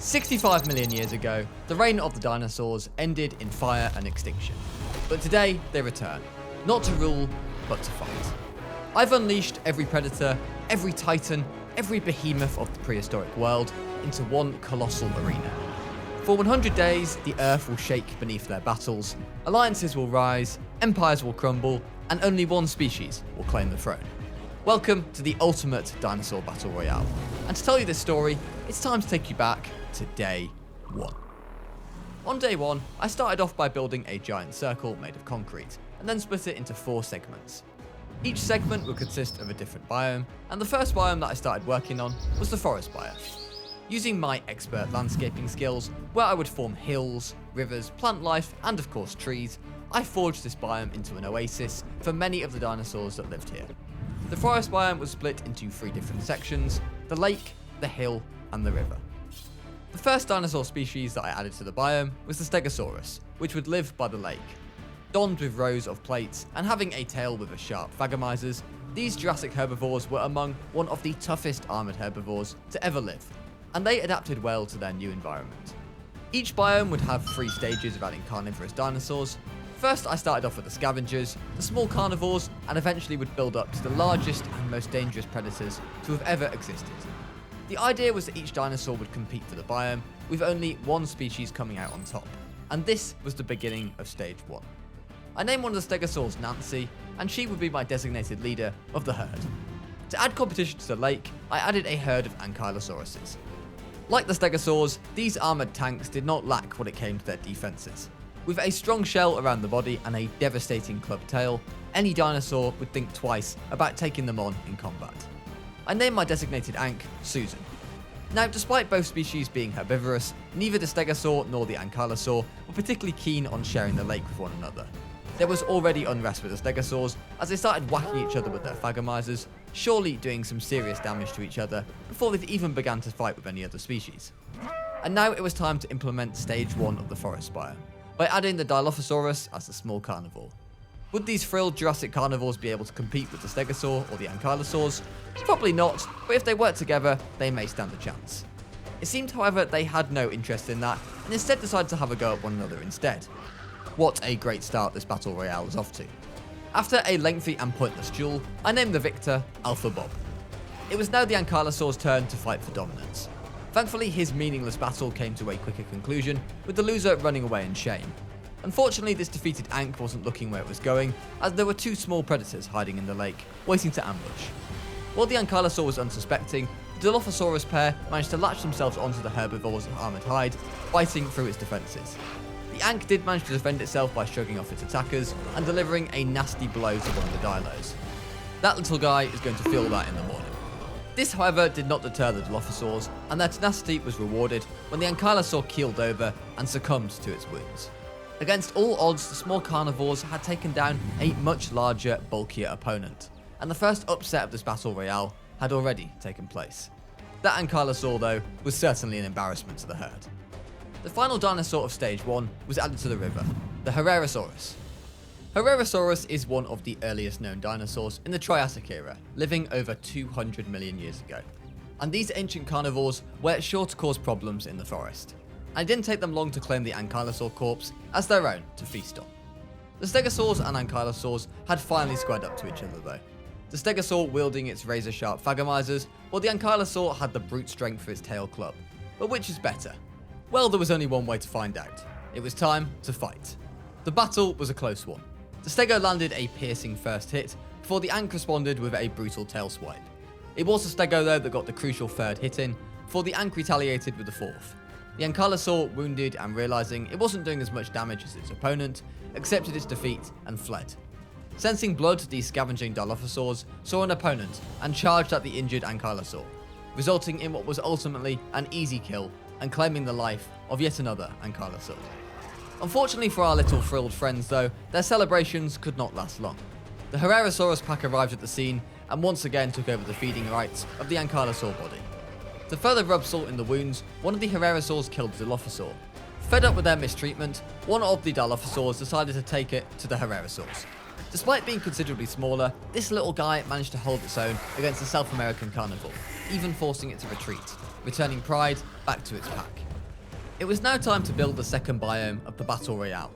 65 million years ago, the reign of the dinosaurs ended in fire and extinction. But today, they return. Not to rule, but to fight. I've unleashed every predator, every titan, every behemoth of the prehistoric world into one colossal arena. For 100 days, the earth will shake beneath their battles, alliances will rise, empires will crumble, and only one species will claim the throne. Welcome to the ultimate dinosaur battle royale. And to tell you this story, it's time to take you back to day one. On day one, I started off by building a giant circle made of concrete, and then split it into 4 segments. Each segment would consist of a different biome, and the first biome that I started working on was the forest biome. Using my expert landscaping skills, where I would form hills, rivers, plant life, and of course trees, I forged this biome into an oasis for many of the dinosaurs that lived here. The forest biome was split into 3 different sections: the lake, the hill, and the river. The first dinosaur species that I added to the biome was the Stegosaurus, which would live by the lake. Donned with rows of plates and having a tail with a sharp phagomisers, these Jurassic herbivores were among one of the toughest armoured herbivores to ever live, and they adapted well to their new environment. Each biome would have 3 stages of adding carnivorous dinosaurs. First, I started off with the scavengers, the small carnivores, and eventually would build up to the largest and most dangerous predators to have ever existed. The idea was that each dinosaur would compete for the biome, with only one species coming out on top, and this was the beginning of stage 1. I named one of the Stegosaurs Nancy, and she would be my designated leader of the herd. To add competition to the lake, I added a herd of Ankylosauruses. Like the Stegosaurs, these armoured tanks did not lack when it came to their defences. With a strong shell around the body and a devastating club tail, any dinosaur would think twice about taking them on in combat. I named my designated Ank Susan. Now, despite both species being herbivorous, neither the Stegosaur nor the Ankylosaur were particularly keen on sharing the lake with one another. There was already unrest with the Stegosaurs as they started whacking each other with their phagomisers, surely doing some serious damage to each other before they even began to fight with any other species. And now it was time to implement stage 1 of the forest biome, by adding the Dilophosaurus as the small carnivore. Would these frilled Jurassic carnivores be able to compete with the Stegosaur or the Ankylosaurs? Probably not, but if they work together, they may stand a chance. It seemed, however, they had no interest in that, and instead decided to have a go at one another instead. What a great start this battle royale was off to. After a lengthy and pointless duel, I named the victor Alpha Bob. It was now the Ankylosaur's turn to fight for dominance. Thankfully, his meaningless battle came to a quicker conclusion, with the loser running away in shame. Unfortunately, this defeated Ank wasn't looking where it was going, as there were 2 small predators hiding in the lake, waiting to ambush. While the Ankylosaur was unsuspecting, the Dilophosaurus pair managed to latch themselves onto the herbivore's armoured hide, fighting through its defences. The Ank did manage to defend itself by shrugging off its attackers and delivering a nasty blow to one of the Dilos. That little guy is going to feel that in the morning. This, however, did not deter the Dilophosaurs, and their tenacity was rewarded when the Ankylosaur keeled over and succumbed to its wounds. Against all odds, the small carnivores had taken down a much larger, bulkier opponent, and the first upset of this battle royale had already taken place. That Ankylosaur, though, was certainly an embarrassment to the herd. The final dinosaur of stage 1 was added to the river, the Herrerasaurus. Herrerasaurus is one of the earliest known dinosaurs in the Triassic era, living over 200 million years ago. And these ancient carnivores were sure to cause problems in the forest. And it didn't take them long to claim the Ankylosaur corpse as their own to feast on. The Stegosaurs and Ankylosaurs had finally squared up to each other though. The Stegosaur wielding its razor-sharp phagomisers, while the Ankylosaur had the brute strength for its tail club. But which is better? Well, there was only one way to find out. It was time to fight. The battle was a close one. The Stego landed a piercing first hit, before the Ank responded with a brutal tail swipe. It was the Stego though that got the crucial 3rd hit in, before the Ank retaliated with the 4th. The Ankylosaur, wounded and realising it wasn't doing as much damage as its opponent, accepted its defeat and fled. Sensing blood, the scavenging Dilophosaurs saw an opponent and charged at the injured Ankylosaur, resulting in what was ultimately an easy kill and claiming the life of yet another Ankylosaur. Unfortunately for our little frilled friends though, their celebrations could not last long. The Herrerasaurus pack arrived at the scene and once again took over the feeding rights of the Ankylosaur body. To further rub salt in the wounds, one of the Herrerasaurs killed the Dilophosaur. Fed up with their mistreatment, one of the Dilophosaurs decided to take it to the Herrerasaurs. Despite being considerably smaller, this little guy managed to hold its own against the South American carnivore, even forcing it to retreat, returning pride back to its pack. It was now time to build the second biome of the Battle Royale.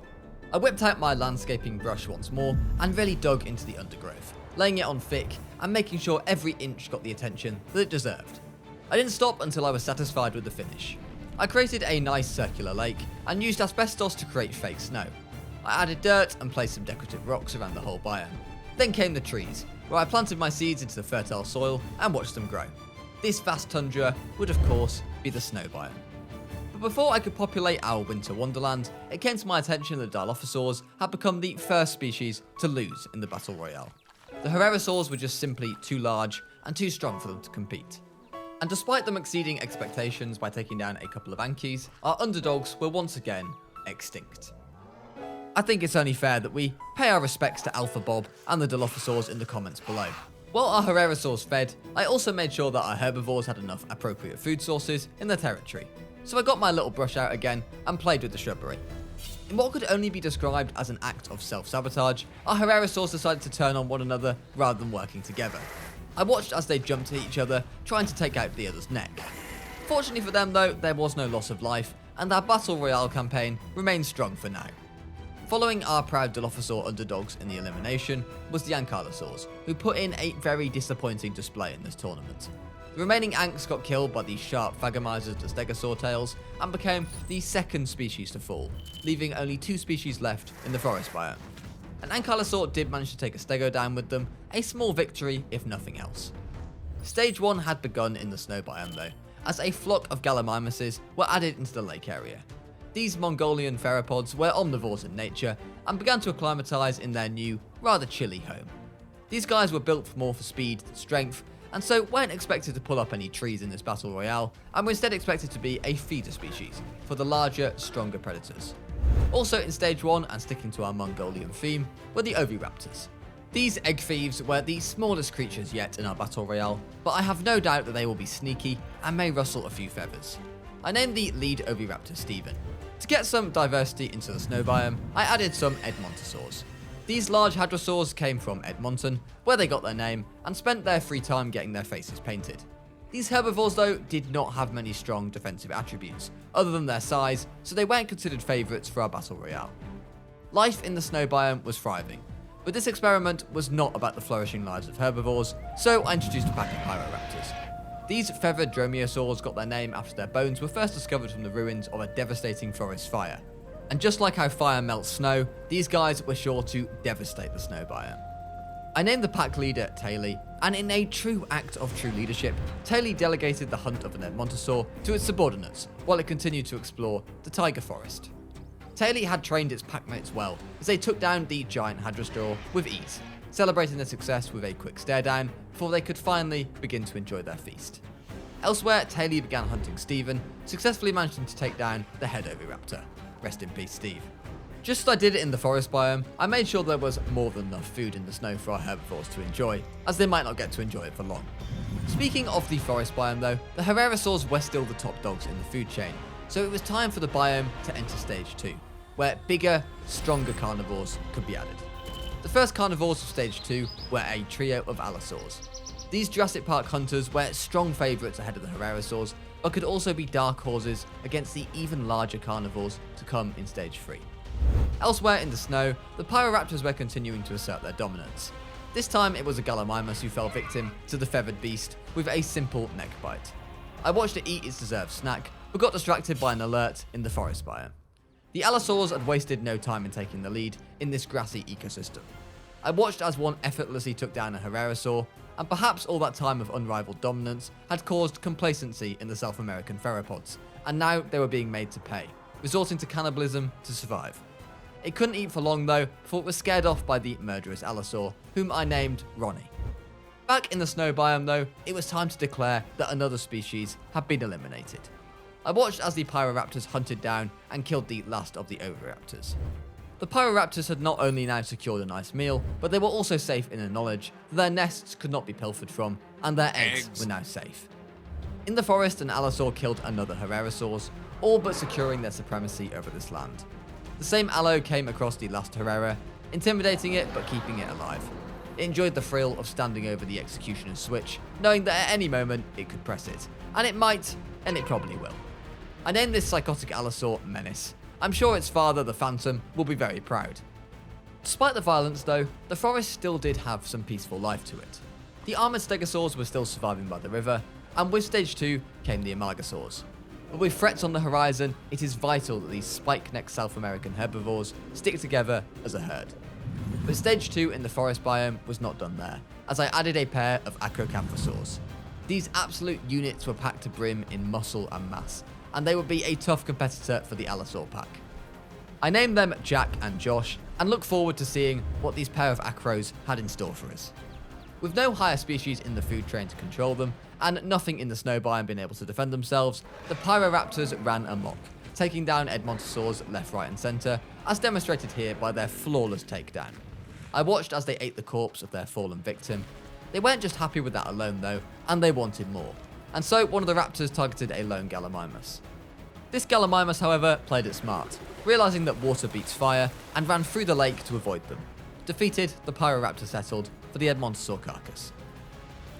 I whipped out my landscaping brush once more and really dug into the undergrowth, laying it on thick and making sure every inch got the attention that it deserved. I didn't stop until I was satisfied with the finish. I created a nice circular lake and used asbestos to create fake snow. I added dirt and placed some decorative rocks around the whole biome. Then came the trees, where I planted my seeds into the fertile soil and watched them grow. This vast tundra would of course be the snow biome. But before I could populate our winter wonderland, it came to my attention that Dilophosaurs had become the first species to lose in the Battle Royale. The Herrerasaurs were just simply too large and too strong for them to compete. And despite them exceeding expectations by taking down a couple of Ankies, our underdogs were once again extinct. I think it's only fair that we pay our respects to Alpha Bob and the Dilophosaurs in the comments below. While our Herrerasaurs fed, I also made sure that our herbivores had enough appropriate food sources in their territory. So I got my little brush out again and played with the shrubbery. In what could only be described as an act of self-sabotage, our Herrerasaurs decided to turn on one another rather than working together. I watched as they jumped at each other, trying to take out the other's neck. Fortunately for them though, there was no loss of life, and our Battle Royale campaign remains strong for now. Following our proud Dilophosaur underdogs in the elimination was the Ankylosaurs, who put in a very disappointing display in this tournament. The remaining Anks got killed by the sharp Thagomisers to Stegosaur tails and became the second species to fall, leaving only 2 species left in the forest biome. An Ankylosaur did manage to take a Stego down with them, a small victory if nothing else. Stage 1 had begun in the snow biome though, as a flock of Gallimimuses were added into the lake area. These Mongolian theropods were omnivores in nature and began to acclimatise in their new, rather chilly home. These guys were built more for speed than strength, and so weren't expected to pull up any trees in this Battle Royale, and were instead expected to be a feeder species for the larger, stronger predators. Also in Stage 1, and sticking to our Mongolian theme, were the Oviraptors. These egg thieves were the smallest creatures yet in our Battle Royale, but I have no doubt that they will be sneaky and may rustle a few feathers. I named the lead Oviraptor Steven. To get some diversity into the snow biome, I added some Edmontosaurs. These large hadrosaurs came from Edmonton, where they got their name, and spent their free time getting their faces painted. These herbivores though did not have many strong defensive attributes, other than their size, so they weren't considered favourites for our Battle Royale. Life in the snow biome was thriving, but this experiment was not about the flourishing lives of herbivores, so I introduced a pack of Pyroraptors. These feathered dromaeosaurs got their name after their bones were first discovered from the ruins of a devastating forest fire. And just like how fire melts snow, these guys were sure to devastate the snow biome. I named the pack leader Taily, and in a true act of true leadership, Taily delegated the hunt of an Edmontosaur to its subordinates while it continued to explore the taiga forest. Taily had trained its packmates well as they took down the giant hadrosaur with ease, celebrating their success with a quick stare down before they could finally begin to enjoy their feast. Elsewhere, Taily began hunting Steven, successfully managing to take down the head Oviraptor. Rest in peace, Steve. Just as I did it in the forest biome, I made sure there was more than enough food in the snow for our herbivores to enjoy, as they might not get to enjoy it for long. Speaking of the forest biome though, the Herrerasaurs were still the top dogs in the food chain, so it was time for the biome to enter Stage 2, where bigger, stronger carnivores could be added. The first carnivores of Stage 2 were a trio of Allosaurs. These Jurassic Park hunters were strong favourites ahead of the Herrerasaurs, but could also be dark horses against the even larger carnivores to come in Stage 3. Elsewhere in the snow, the Pyroraptors were continuing to assert their dominance. This time it was a Gallimimus who fell victim to the feathered beast with a simple neck bite. I watched it eat its deserved snack, but got distracted by an alert in the forest biome. The Allosaurs had wasted no time in taking the lead in this grassy ecosystem. I watched as one effortlessly took down a Herrerasaur, and perhaps all that time of unrivaled dominance had caused complacency in the South American theropods, and now they were being made to pay, resorting to cannibalism to survive. It couldn't eat for long though, before it was scared off by the murderous Allosaur, whom I named Ronnie. Back in the snow biome though, it was time to declare that another species had been eliminated. I watched as the Pyroraptors hunted down and killed the last of the Oviraptors. The Pyroraptors had not only now secured a nice meal, but they were also safe in the knowledge that their nests could not be pilfered from, and their eggs were now safe. In the forest, an Allosaur killed another Herrerasaurs, all but securing their supremacy over this land. The same Allo came across the last Herrera, intimidating it but keeping it alive. It enjoyed the thrill of standing over the executioner's switch, knowing that at any moment it could press it, and it might, and it probably will. I named this psychotic allosaur Menace. I'm sure its father, the Phantom, will be very proud. Despite the violence though, the forest still did have some peaceful life to it. The armoured stegosaurs were still surviving by the river, and with stage 2 came the amargasaurs. But with threats on the horizon, it is vital that these spike-necked South American herbivores stick together as a herd. But stage 2 in the forest biome was not done there, as I added a pair of acrocanthosaurs. These absolute units were packed to brim in muscle and mass, and they would be a tough competitor for the allosaur pack. I named them Jack and Josh, and look forward to seeing what these pair of acros had in store for us. With no higher species in the food chain to control them, and nothing in the snow biome being able to defend themselves, the Pyroraptors ran amok, taking down Edmontosaurs left, right and centre, as demonstrated here by their flawless takedown. I watched as they ate the corpse of their fallen victim. They weren't just happy with that alone though, and they wanted more, and so one of the raptors targeted a lone Gallimimus. This Gallimimus, however, played it smart, realising that water beats fire, and ran through the lake to avoid them. Defeated, the Pyroraptor settled for the Edmontosaur carcass.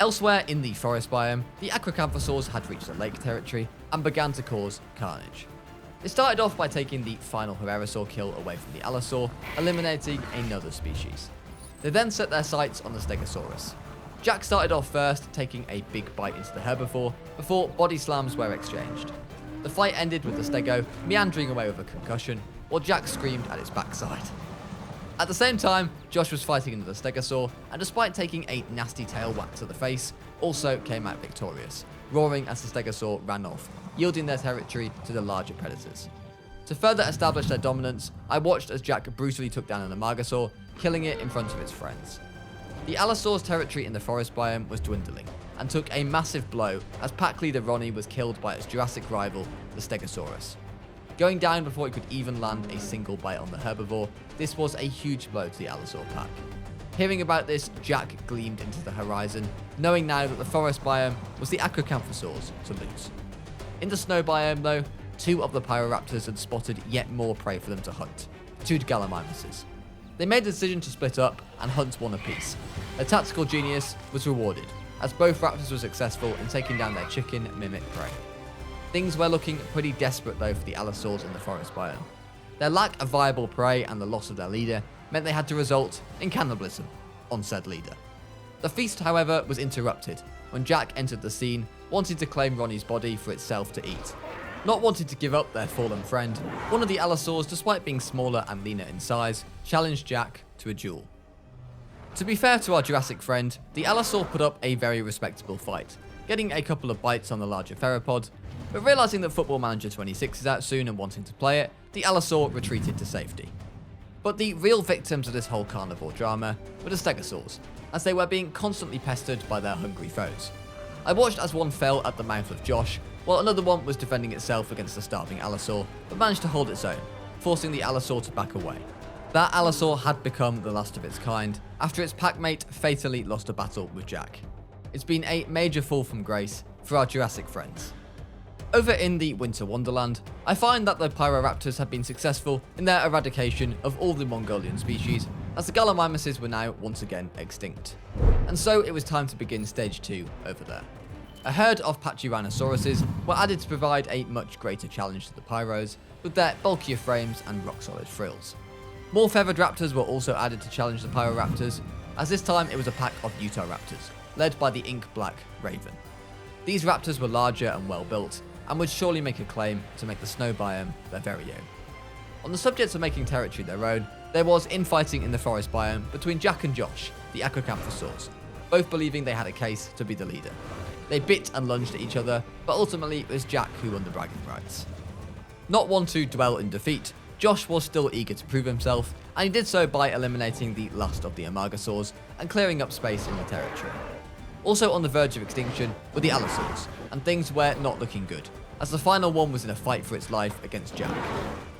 Elsewhere in the forest biome, the acrocanthosaurs had reached the lake territory and began to cause carnage. They started off by taking the final Herrerasaur kill away from the allosaur, eliminating another species. They then set their sights on the Stegosaurus. Jack started off first, taking a big bite into the herbivore, before body slams were exchanged. The fight ended with the Stego meandering away with a concussion, while Jack screamed at its backside. At the same time, Josh was fighting into the Stegosaur, and despite taking a nasty tail whack to the face, also came out victorious, roaring as the Stegosaur ran off, yielding their territory to the larger predators. To further establish their dominance, I watched as Jack brutally took down an Amargasaur, killing it in front of its friends. The allosaur's territory in the forest biome was dwindling, and took a massive blow as pack leader Ronnie was killed by its Jurassic rival, the Stegosaurus. Going down before it could even land a single bite on the herbivore, this was a huge blow to the allosaur pack. Hearing about this, Jack gleamed into the horizon, knowing now that the forest biome was the acrocanthosaurs to lose. In the snow biome though, 2 of the Pyroraptors had spotted yet more prey for them to hunt, 2 Gallimimuses. They made the decision to split up and hunt one apiece. Their tactical genius was rewarded, as both raptors were successful in taking down their chicken mimic prey. Things were looking pretty desperate though for the allosaurs in the forest biome. Their lack of viable prey and the loss of their leader meant they had to result in cannibalism on said leader. The feast, however, was interrupted when Jack entered the scene, wanting to claim Ronnie's body for itself to eat. Not wanting to give up their fallen friend, one of the allosaurs, despite being smaller and leaner in size, challenged Jack to a duel. To be fair to our Jurassic friend, the allosaur put up a very respectable fight, getting a couple of bites on the larger theropod, but realising that Football Manager 26 is out soon and wanting to play it, the allosaur retreated to safety. But the real victims of this whole carnivore drama were the stegosaurs, as they were being constantly pestered by their hungry foes. I watched as one fell at the mouth of Josh, while another one was defending itself against the starving allosaur, but managed to hold its own, forcing the allosaur to back away. That allosaur had become the last of its kind, after its packmate fatally lost a battle with Jack. It's been a major fall from grace for our Jurassic friends. Over in the Winter Wonderland, I find that the Pyroraptors have been successful in their eradication of all the Mongolian species, as the Gallimimuses were now once again extinct. And so it was time to begin stage 2 over there. A herd of Pachyrhinosaurus were added to provide a much greater challenge to the Pyros, with their bulkier frames and rock-solid frills. More feathered raptors were also added to challenge the Pyroraptors, as this time it was a pack of Utah raptors, led by the ink-black Raven. These raptors were larger and well-built, and would surely make a claim to make the snow biome their very own. On the subject of making territory their own, there was infighting in the forest biome between Jack and Josh, the acrocanthosaurs, both believing they had a case to be the leader. They bit and lunged at each other, but ultimately it was Jack who won the bragging rights. Not one to dwell in defeat, Josh was still eager to prove himself, and he did so by eliminating the last of the Amargasaurs and clearing up space in the territory. Also on the verge of extinction were the allosaurs, and things were not looking good, as the final one was in a fight for its life against Jack.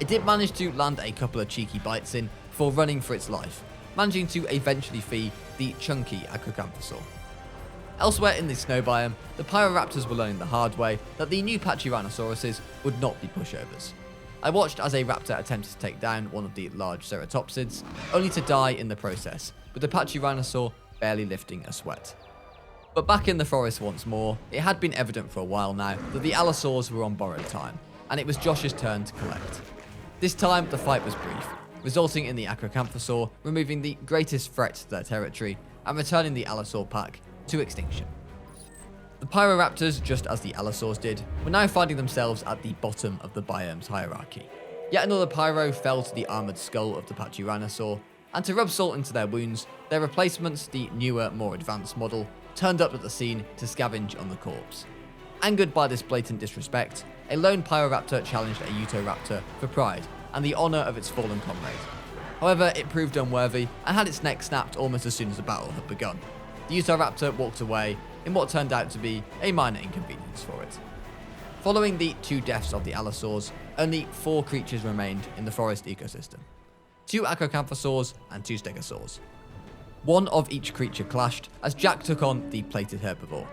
It did manage to land a couple of cheeky bites in before running for its life, managing to eventually feed the chunky acrocanthosaur. Elsewhere in the snow biome, the Pyroraptors were learning the hard way that the new Pachyrhinosaurus would not be pushovers. I watched as a raptor attempted to take down one of the large ceratopsids, only to die in the process, with the Pachyrhinosaur barely lifting a sweat. But back in the forest once more, it had been evident for a while now that the allosaurs were on borrowed time, and it was Josh's turn to collect. This time, the fight was brief, resulting in the Acrocanthosaur removing the greatest threat to their territory and returning the Allosaur pack to extinction. The Pyroraptors, just as the Allosaurs did, were now finding themselves at the bottom of the biome's hierarchy. Yet another Pyro fell to the armoured skull of the Pachyrhinosaur, and to rub salt into their wounds, their replacements, the newer, more advanced model, turned up at the scene to scavenge on the corpse. Angered by this blatant disrespect, a lone Pyroraptor challenged a Utahraptor for pride and the honour of its fallen comrade. However, it proved unworthy and had its neck snapped almost as soon as the battle had begun. The Utahraptor walked away in what turned out to be a minor inconvenience for it. Following the 2 deaths of the Allosaurs, only 4 creatures remained in the forest ecosystem. 2 Acrocanthosaurs and 2 Stegosaurs. One of each creature clashed as Jack took on the plated herbivore.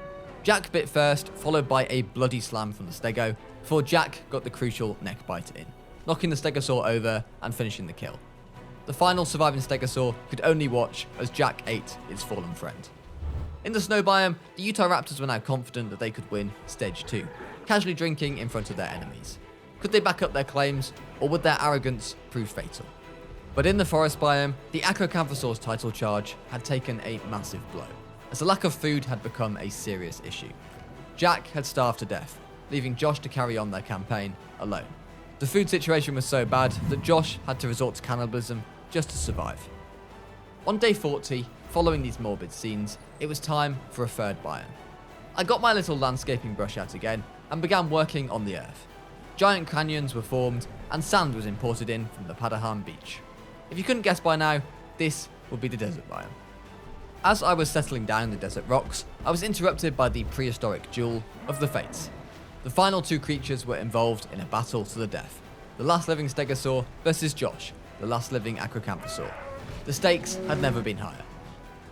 Jack bit first, followed by a bloody slam from the Stego, before Jack got the crucial neck bite in, knocking the Stegosaur over and finishing the kill. The final surviving Stegosaur could only watch as Jack ate its fallen friend. In the snow biome, the Utahraptors were now confident that they could win Stage 2, casually drinking in front of their enemies. Could they back up their claims, or would their arrogance prove fatal? But in the forest biome, the Acrocanthosaur's title charge had taken a massive blow, as the lack of food had become a serious issue. Jack had starved to death, leaving Josh to carry on their campaign alone. The food situation was so bad that Josh had to resort to cannibalism just to survive. On day 40, following these morbid scenes, it was time for a third biome. I got my little landscaping brush out again and began working on the earth. Giant canyons were formed and sand was imported in from the Padahan beach. If you couldn't guess by now, this would be the desert biome. As I was settling down in the desert rocks, I was interrupted by the prehistoric duel of the Fates. The final 2 creatures were involved in a battle to the death. The last living Stegosaur versus Josh, the last living Acrocanthosaur. The stakes had never been higher.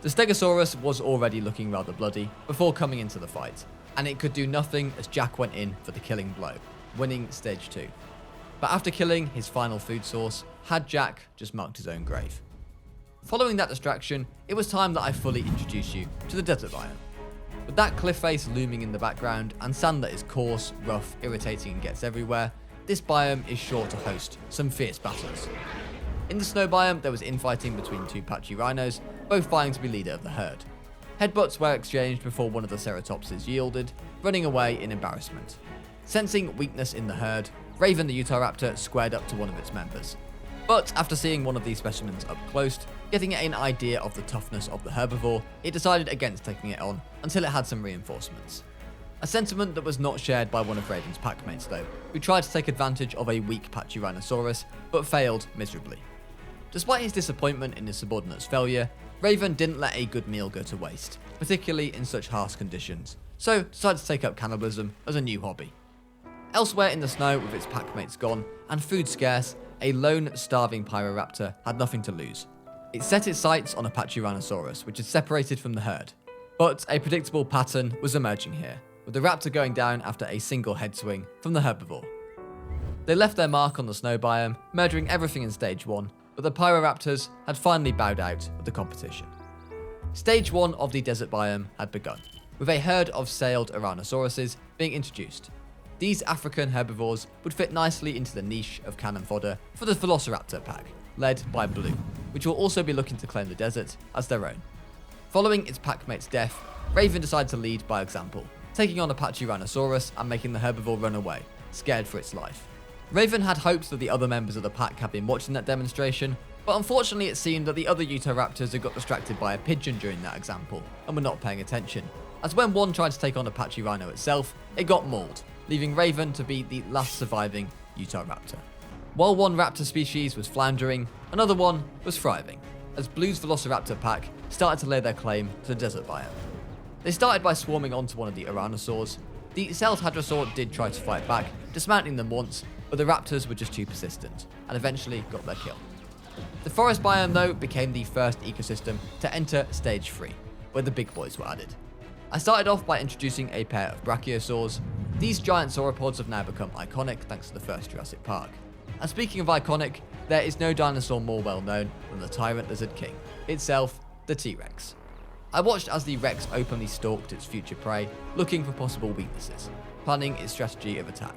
The Stegosaurus was already looking rather bloody before coming into the fight, and it could do nothing as Jack went in for the killing blow, winning Stage 2. But after killing his final food source, had Jack just marked his own grave. Following that distraction, it was time that I fully introduce you to the desert biome. With that cliff face looming in the background and sand that is coarse, rough, irritating and gets everywhere, this biome is sure to host some fierce battles. In the snow biome, there was infighting between 2 Pachyrhinos, both vying to be leader of the herd. Headbutts were exchanged before one of the Ceratopses yielded, running away in embarrassment. Sensing weakness in the herd, Raven the Utahraptor squared up to one of its members. But after seeing one of these specimens up close, getting an idea of the toughness of the herbivore, it decided against taking it on until it had some reinforcements. A sentiment that was not shared by one of Raven's packmates though, who tried to take advantage of a weak Pachyrhinosaurus, but failed miserably. Despite his disappointment in his subordinate's failure, Raven didn't let a good meal go to waste, particularly in such harsh conditions, so decided to take up cannibalism as a new hobby. Elsewhere in the snow, with its packmates gone and food scarce, a lone starving Pyroraptor had nothing to lose. It set its sights on a Pachyrhinosaurus, which had separated from the herd. But a predictable pattern was emerging here, with the raptor going down after a single head swing from the herbivore. They left their mark on the snow biome, murdering everything in Stage 1, but the Pyroraptors had finally bowed out of the competition. Stage 1 of the desert biome had begun, with a herd of sailed Aranosauruses being introduced. These African herbivores would fit nicely into the niche of cannon fodder for the Velociraptor pack, led by Blue, which will also be looking to claim the desert as their own. Following its packmate's death, Raven decided to lead by example, taking on a Pachyrhinosaurus and making the herbivore run away, scared for its life. Raven had hopes that the other members of the pack had been watching that demonstration, but unfortunately it seemed that the other Utahraptors had got distracted by a pigeon during that example and were not paying attention, as when one tried to take on a Pachyrhino itself, it got mauled, leaving Raven to be the last surviving Utahraptor. While one raptor species was floundering, another one was thriving, as Blue's Velociraptor pack started to lay their claim to the desert biome. They started by swarming onto one of the Aranosaurs. The Celt Hadrosaur did try to fight back, dismounting them once, but the raptors were just too persistent, and eventually got their kill. The forest biome, though, became the first ecosystem to enter Stage 3, where the big boys were added. I started off by introducing a pair of Brachiosaurs. These giant sauropods have now become iconic thanks to the first Jurassic Park. And speaking of iconic, there is no dinosaur more well known than the Tyrant Lizard King, itself the T-Rex. I watched as the Rex openly stalked its future prey, looking for possible weaknesses, planning its strategy of attack.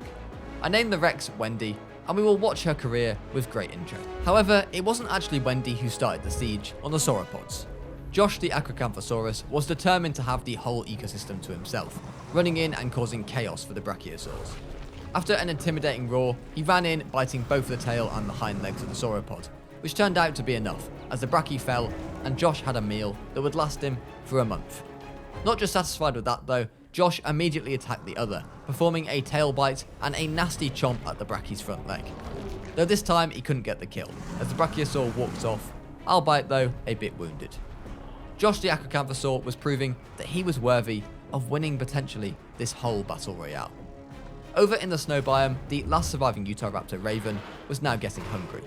I named the Rex Wendy, and we will watch her career with great interest. However, it wasn't actually Wendy who started the siege on the sauropods. Josh the Acrocanthosaurus was determined to have the whole ecosystem to himself, running in and causing chaos for the brachiosaurs. After an intimidating roar, he ran in, biting both the tail and the hind legs of the sauropod, which turned out to be enough, as the brachie fell and Josh had a meal that would last him for a month. Not just satisfied with that though, Josh immediately attacked the other, performing a tail bite and a nasty chomp at the brachie's front leg. Though this time he couldn't get the kill, as the brachiosaur walked off, albeit though a bit wounded. Josh the Acrocanthosaur was proving that he was worthy of winning potentially this whole battle royale. Over in the snow biome, the last surviving Utahraptor Raven was now getting hungry.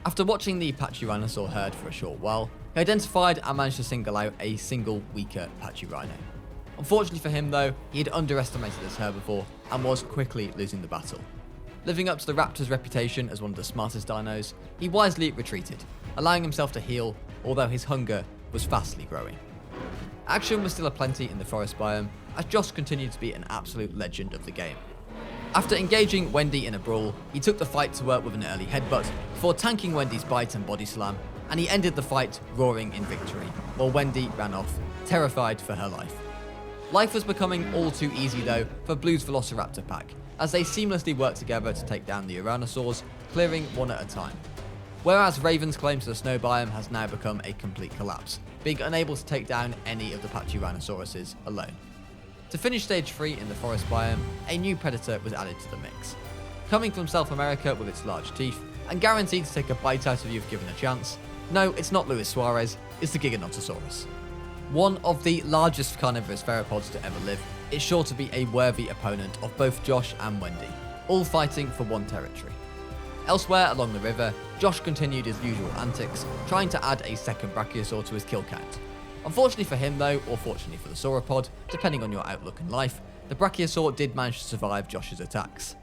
After watching the Pachyrhinosaur herd for a short while, he identified and managed to single out a single weaker Pachyrhino. Unfortunately for him though, he had underestimated this herbivore and was quickly losing the battle. Living up to the raptor's reputation as one of the smartest dinos, he wisely retreated, allowing himself to heal, although his hunger was fastly growing. Action was still aplenty in the forest biome, as Josh continued to be an absolute legend of the game. After engaging Wendy in a brawl, he took the fight to work with an early headbutt before tanking Wendy's bite and body slam, and he ended the fight roaring in victory, while Wendy ran off, terrified for her life. Life was becoming all too easy though for Blue's Velociraptor pack, as they seamlessly worked together to take down the Tyrannosaurs, clearing one at a time. Whereas Raven's claim to the snow biome has now become a complete collapse, being unable to take down any of the Pachyrhinosaurus alone. To finish stage 3 in the forest biome, a new predator was added to the mix. Coming from South America with its large teeth, and guaranteed to take a bite out of you if given a chance, no, it's not Luis Suarez, it's the Giganotosaurus. One of the largest carnivorous theropods to ever live, it's sure to be a worthy opponent of both Josh and Wendy, all fighting for one territory. Elsewhere along the river, Josh continued his usual antics, trying to add a second brachiosaur to his kill count. Unfortunately for him though, or fortunately for the sauropod, depending on your outlook in life, the brachiosaur did manage to survive Josh's attacks.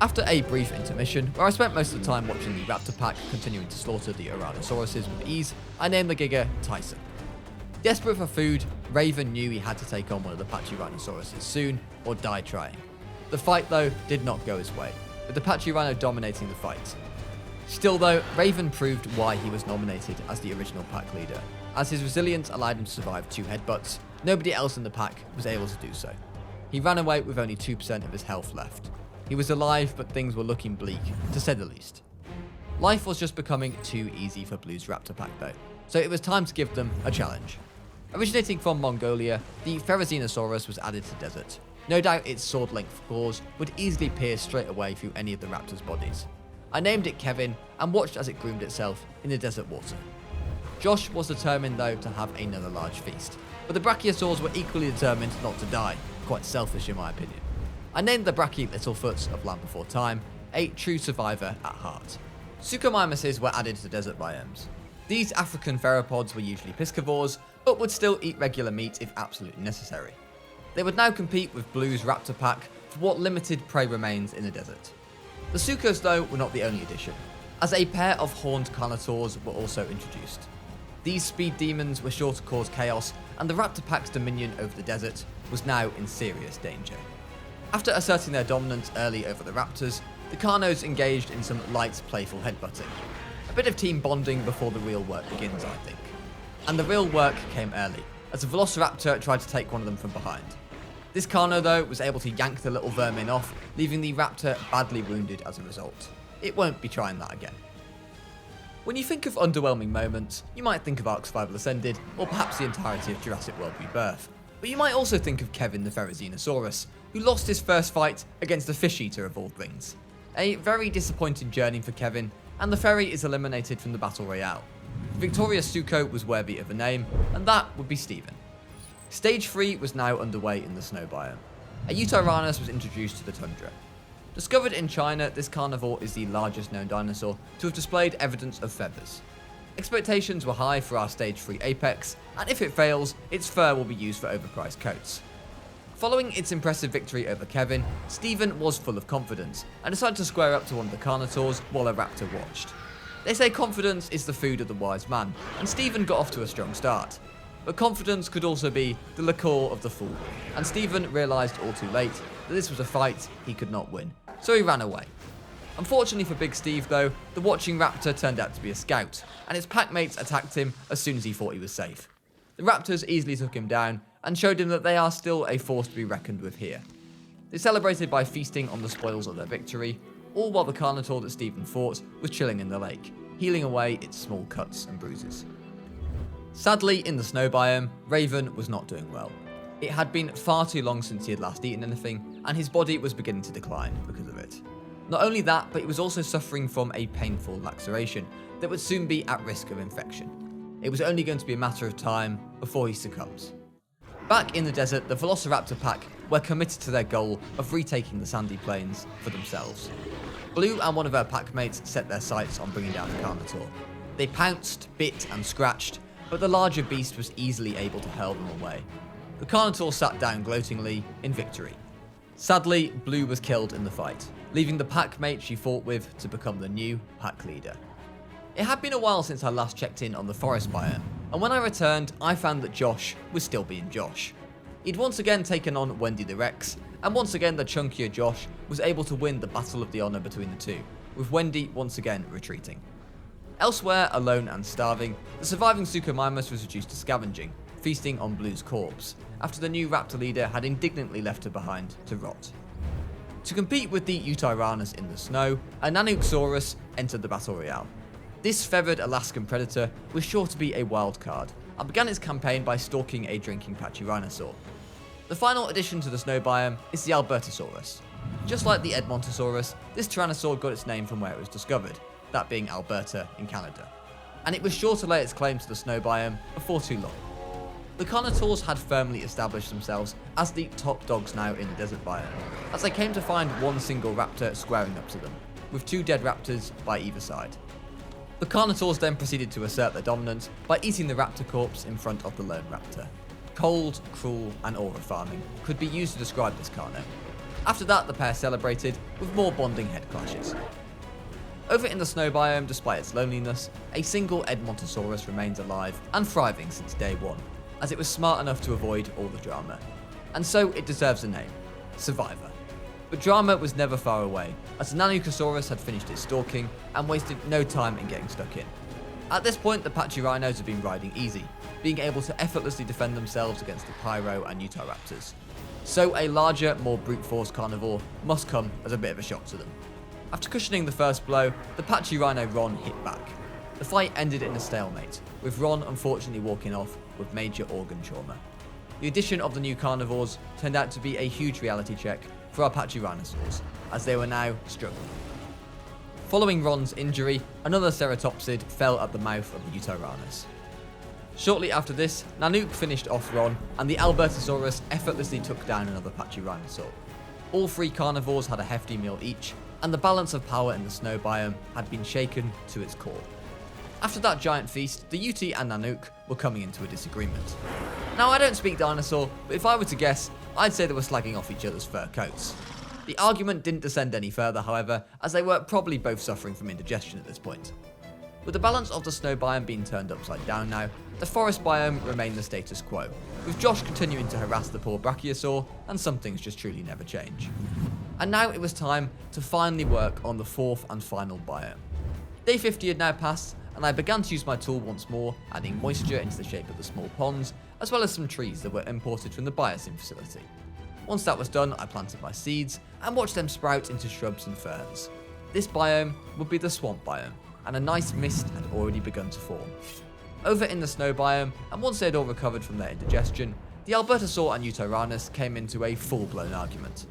After a brief intermission, where I spent most of the time watching the raptor pack continuing to slaughter the Tyrannosauruses with ease, I named the Giga Tyson. Desperate for food, Raven knew he had to take on one of the Pachyrhinosaurus soon, or die trying. The fight though did not go his way, with the Pachyrhino dominating the fight. Still though, Raven proved why he was nominated as the original pack leader, as his resilience allowed him to survive 2 headbutts. Nobody else in the pack was able to do so. He ran away with only 2% of his health left. He was alive, but things were looking bleak, to say the least. Life was just becoming too easy for Blue's Raptor pack though, so it was time to give them a challenge. Originating from Mongolia, the Therizinosaurus was added to desert. No doubt its sword-length claws would easily pierce straight away through any of the raptors' bodies. I named it Kevin and watched as it groomed itself in the desert water. Josh was determined though to have another large feast, but the brachiosaurs were equally determined not to die, quite selfish in my opinion. I named the brachii Littlefoots of Land Before Time, a true survivor at heart. Suchomimuses were added to desert biomes. These African theropods were usually piscivores, but would still eat regular meat if absolutely necessary. They would now compete with Blue's Raptor pack for what limited prey remains in the desert. The Suchos though were not the only addition, as a pair of horned carnotaurs were also introduced. These speed demons were sure to cause chaos, and the Raptor pack's dominion over the desert was now in serious danger. After asserting their dominance early over the raptors, the Carnos engaged in some light, playful headbutting. A bit of team bonding before the real work begins, I think. And the real work came early, as the Velociraptor tried to take one of them from behind. This Carno, though, was able to yank the little vermin off, leaving the raptor badly wounded as a result. It won't be trying that again. When you think of underwhelming moments, you might think of Ark Survival Ascended, or perhaps the entirety of Jurassic World Rebirth. But you might also think of Kevin the Therizinosaurus, who lost his first fight against a fish eater of all things. A very disappointing journey for Kevin, and the ferry is eliminated from the Battle Royale. Victorious Sucho was worthy of a name, and that would be Steven. Stage 3 was now underway in the snow biome. A Yutyrannus was introduced to the tundra. Discovered in China, this carnivore is the largest known dinosaur to have displayed evidence of feathers. Expectations were high for our Stage 3 apex, and if it fails, its fur will be used for overpriced coats. Following its impressive victory over Kevin, Steven was full of confidence, and decided to square up to one of the carnotaurs while a raptor watched. They say confidence is the food of the wise man, and Steven got off to a strong start. But confidence could also be the liqueur of the fool, and Steven realised all too late that this was a fight he could not win. so he ran away. Unfortunately for Big Steve though, the watching raptor turned out to be a scout, and its packmates attacked him as soon as he thought he was safe. The raptors easily took him down and showed him that they are still a force to be reckoned with here. They celebrated by feasting on the spoils of their victory, all while the Carnotaur that Stephen fought was chilling in the lake, healing away its small cuts and bruises. Sadly, in the snow biome, Raven was not doing well. It had been far too long since he had last eaten anything, and his body was beginning to decline because of it. Not only that, but he was also suffering from a painful laceration that would soon be at risk of infection. It was only going to be a matter of time before he succumbs. Back in the desert, the Velociraptor pack were committed to their goal of retaking the sandy plains for themselves. Blue and one of her packmates set their sights on bringing down the Carnotaur. They pounced, bit and scratched, but the larger beast was easily able to hurl them away. The Carnotaur sat down gloatingly in victory. Sadly, Blue was killed in the fight, leaving the packmate she fought with to become the new pack leader. It had been a while since I last checked in on the forest biome, and when I returned, I found that Josh was still being Josh. He'd once again taken on Wendy the Rex, and once again the chunkier Josh was able to win the Battle of the Honor between the two, with Wendy once again retreating. Elsewhere, alone and starving, the surviving Suchomimus was reduced to scavenging, feasting on Blue's corpse, after the new raptor leader had indignantly left her behind to rot. To compete with the Utaranus in the snow, a Nanooksaurus entered the Battle Royale. This feathered Alaskan predator was sure to be a wild card, and began its campaign by stalking a drinking Pachyrhinosaur. The final addition to the snow biome is the Albertosaurus. Just like the Edmontosaurus, this tyrannosaur got its name from where it was discovered, that being Alberta in Canada, and it was sure to lay its claim to the snow biome before too long. The Carnotaurs had firmly established themselves as the top dogs now in the desert biome, as they came to find one single raptor squaring up to them, with two dead raptors by either side. The Carnotaurs then proceeded to assert their dominance by eating the raptor corpse in front of the lone raptor. Cold, cruel, and aura-farming could be used to describe this Carno. After that, the pair celebrated with more bonding head clashes. Over in the snow biome, despite its loneliness, a single Edmontosaurus remains alive and thriving since day one, as it was smart enough to avoid all the drama. And so it deserves a name, Survivor. But drama was never far away, as the Nanooksaurus had finished its stalking and wasted no time in getting stuck in. At this point, the Pachyrhinos had been riding easy, being able to effortlessly defend themselves against the Pyro and Utahraptors. So a larger, more brute force carnivore must come as a bit of a shock to them. After cushioning the first blow, the Pachyrhino Ron hit back. The fight ended in a stalemate, with Ron unfortunately walking off with major organ trauma. The addition of the new carnivores turned out to be a huge reality check for our Pachyrhinosaurs, as they were now struggling. Following Ron's injury, another ceratopsid fell at the mouth of the Utaranus. Shortly after this, Nanook finished off Ron, and the Albertosaurus effortlessly took down another Pachyrhinosaur. All three carnivores had a hefty meal each, and the balance of power in the snow biome had been shaken to its core. After that giant feast, the Uti and Nanook were coming into a disagreement. Now, I don't speak dinosaur, but if I were to guess, I'd say they were slagging off each other's fur coats. The argument didn't descend any further, however, as they were probably both suffering from indigestion at this point. With the balance of the snow biome being turned upside down now, the forest biome remained the status quo, with Josh continuing to harass the poor Brachiosaur, and some things just truly never change. And now it was time to finally work on the fourth and final biome. Day 50 had now passed, and I began to use my tool once more, adding moisture into the shape of the small ponds, as well as some trees that were imported from the Biosyn facility. Once that was done, I planted my seeds, and watched them sprout into shrubs and ferns. This biome would be the swamp biome, and a nice mist had already begun to form. Over in the snow biome, and once they had all recovered from their indigestion, the Albertosaur and Utaranus came into a full-blown argument.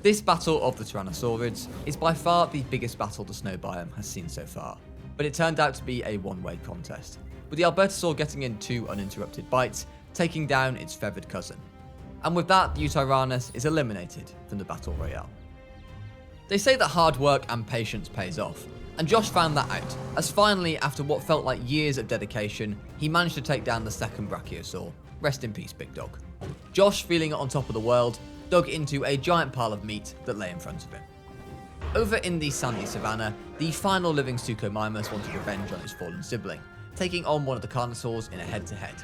This battle of the Tyrannosaurids is by far the biggest battle the snow biome has seen so far, but it turned out to be a one-way contest, with the Albertosaur getting in 2 uninterrupted bites, taking down its feathered cousin. And with that, the Utaranus is eliminated from the Battle Royale. They say that hard work and patience pays off, and Josh found that out, as finally, after what felt like years of dedication, he managed to take down the second Brachiosaur. Rest in peace, big dog. Josh, feeling on top of the world, dug into a giant pile of meat that lay in front of him. Over in the sandy savannah, the final living Suchomimus wanted revenge on his fallen sibling, taking on one of the Carnosaurs in a head-to-head.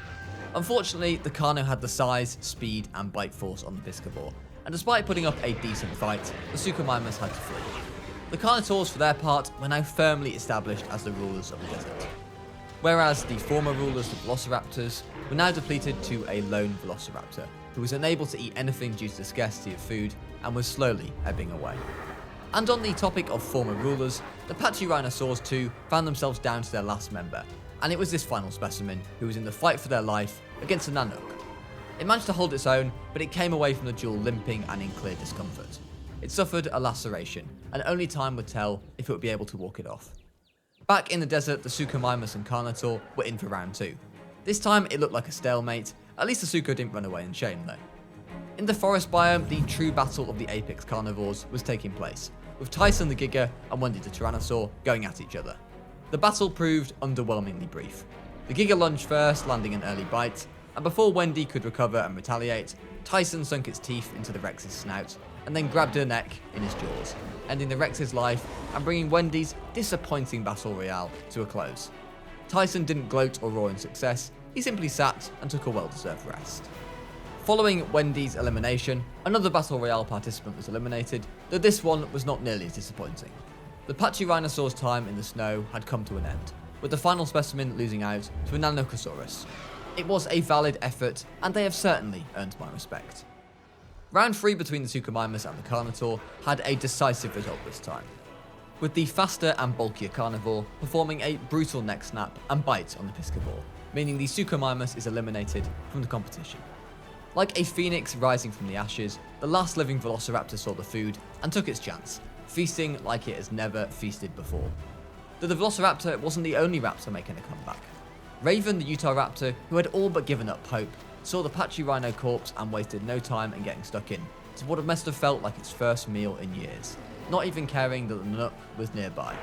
Unfortunately, the Carno had the size, speed, and bite force on the Piscivore, and despite putting up a decent fight, the Suchomimus had to flee. The Carnotaurs, for their part, were now firmly established as the rulers of the desert. Whereas the former rulers, the Velociraptors, were now depleted to a lone Velociraptor, who was unable to eat anything due to the scarcity of food and was slowly ebbing away. And on the topic of former rulers, the Pachyrhinosaurs too found themselves down to their last member, and it was this final specimen who was in the fight for their life against a Nanook. It managed to hold its own, but it came away from the duel limping and in clear discomfort. It suffered a laceration, and only time would tell if it would be able to walk it off. Back in the desert, the Suchomimus and Carnotaur were in for round 2. This time it looked like a stalemate, at least the Sucho didn't run away in shame though. In the forest biome, the true battle of the apex carnivores was taking place, with Tyson the Giga and Wendy the Tyrannosaur going at each other. The battle proved underwhelmingly brief. The Giga lunged first, landing an early bite, and before Wendy could recover and retaliate, Tyson sunk its teeth into the Rex's snout and then grabbed her neck in his jaws, ending the Rex's life and bringing Wendy's disappointing battle royale to a close. Tyson didn't gloat or roar in success, he simply sat and took a well-deserved rest. Following Wendy's elimination, another battle royale participant was eliminated, though this one was not nearly as disappointing. The Pachyrhinosaur's time in the snow had come to an end, with the final specimen losing out to a Nanocosaurus. It was a valid effort, and they have certainly earned my respect. Round 3 between the Suchomimus and the Carnotaur had a decisive result this time, with the faster and bulkier carnivore performing a brutal neck snap and bite on the piscivore, meaning the Suchomimus is eliminated from the competition. Like a phoenix rising from the ashes, the last living Velociraptor saw the food and took its chance, feasting like it has never feasted before. Though the Velociraptor wasn't the only raptor making a comeback. Raven, the Utah Raptor, who had all but given up hope, saw the Pachyrhino corpse and wasted no time in getting stuck in, to what must have felt like its first meal in years, not even caring that the Nanook was nearby.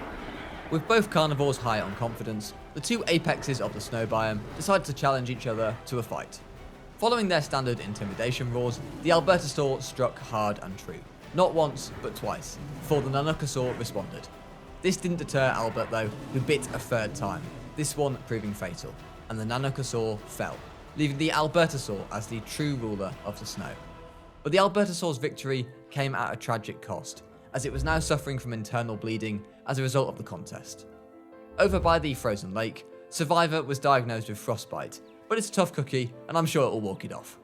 With both carnivores high on confidence, the two apexes of the snow biome decided to challenge each other to a fight. Following their standard intimidation roars, the Albertosaur struck hard and true, not once but twice, before the Nanocosaur responded. This didn't deter Albert though, who bit a third time, this one proving fatal, and the Nanocosaur fell, leaving the Albertosaur as the true ruler of the snow. But the Albertosaur's victory came at a tragic cost, as it was now suffering from internal bleeding as a result of the contest. Over by the frozen lake, Survivor was diagnosed with frostbite, but it's a tough cookie, and I'm sure it'll walk it off.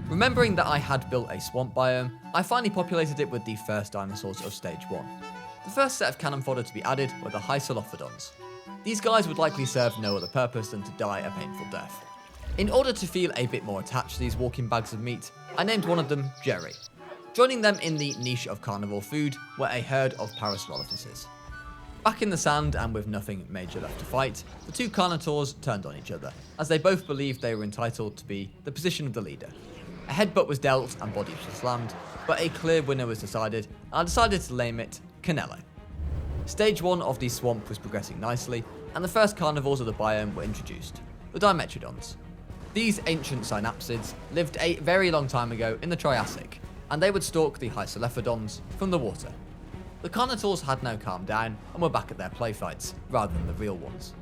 Remembering that I had built a swamp biome, I finally populated it with the first dinosaurs of stage 1. The first set of cannon fodder to be added were the Hycelophodons. These guys would likely serve no other purpose than to die a painful death. In order to feel a bit more attached to these walking bags of meat, I named one of them Jerry. Joining them in the niche of carnivore food were a herd of Parasaurolophuses. Back in the sand and with nothing major left to fight, the two Carnotaurs turned on each other, as they both believed they were entitled to be the position of the leader. A headbutt was dealt and bodies were slammed, but a clear winner was decided, and I decided to name it Canelo. Stage 1 of the swamp was progressing nicely, and the first carnivores of the biome were introduced, the Dimetrodons. These ancient synapsids lived a very long time ago in the Triassic, and they would stalk the Hycelophodons from the water. The Carnotaurs had now calmed down and were back at their play fights, rather than the real ones.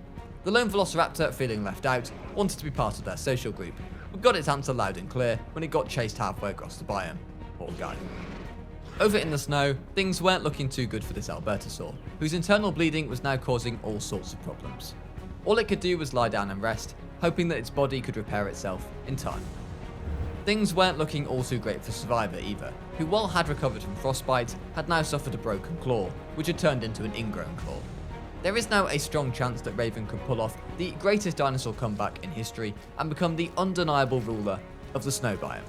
The lone Velociraptor, feeling left out, wanted to be part of their social group, but got its answer loud and clear when it got chased halfway across the biome. Poor guy. Over in the snow, things weren't looking too good for this Albertosaur, whose internal bleeding was now causing all sorts of problems. All it could do was lie down and rest, hoping that its body could repair itself in time. Things weren't looking all too great for Survivor either, who while had recovered from frostbite, had now suffered a broken claw, which had turned into an ingrown claw. There is now a strong chance that Raven could pull off the greatest dinosaur comeback in history and become the undeniable ruler of the snow biome.